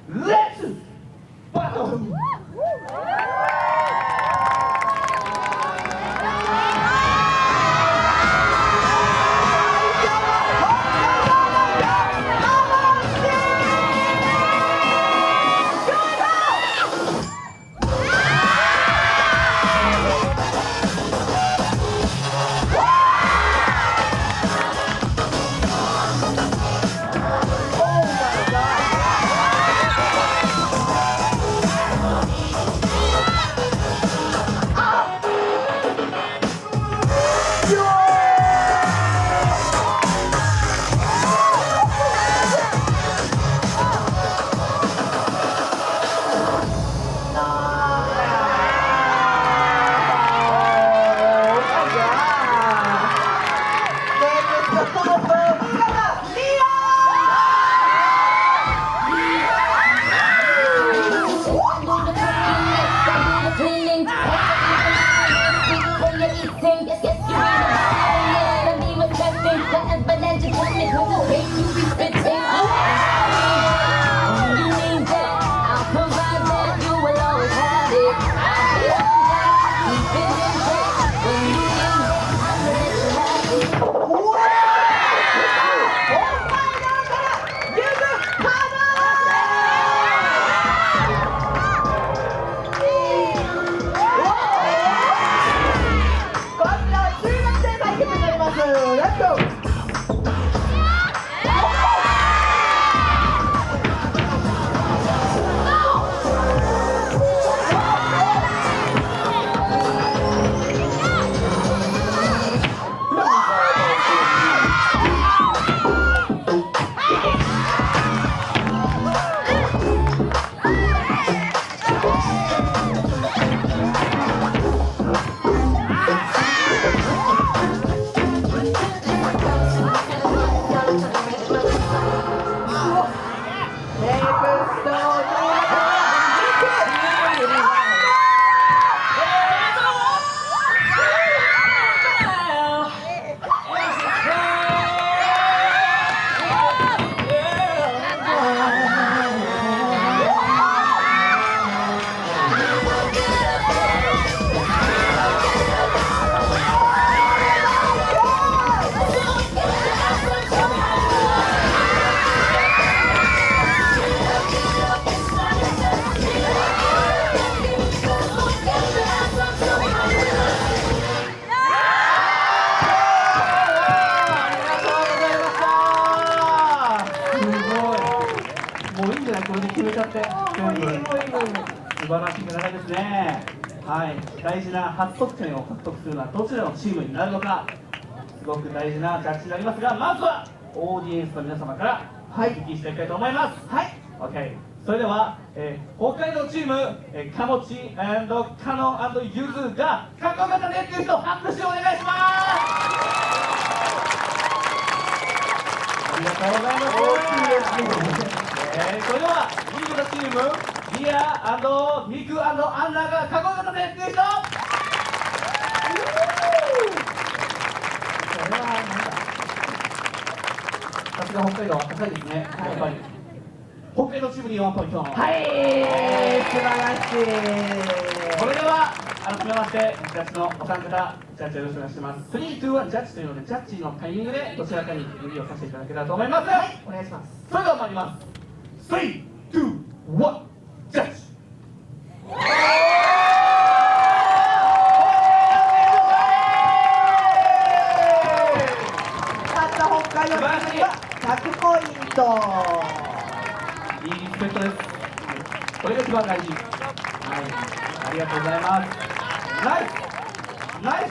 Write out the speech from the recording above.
レッツバトル。これで決めちゃって、素晴らしい戦いですね。はい、大事な初得点を獲得するのはどちらのチームになるのか、すごく大事なジャッジになりますが、まずはオーディエンスの皆様からお聞きしていきたいと思います。はい、OK。それでは、北海道チーム、かもち&かの&ゆずがかっこよかったねっていう人、拍手をお願いします。ありがとうございます。それではリーグのチームリア&ミク&アンナがかっこよかったねっていう人。これはなんだ、さすが北海道は高いですね、やっぱり。北海道チームに4ポイント。はい、素晴らしい。それでは改めましてジャッジのお三方、ジャッジよろしくお願いします。3、2、1ジャッジというので、ジャッジのタイミングでどちらかに指をさせていただけたらと思います。はい、お願いします。それでは参ります。3、2、1ジャッジ。勝った北海道チームには100ポイント。いいリスペクトです。これが一番大事。はい、ありがとうございます。ナイスナイス。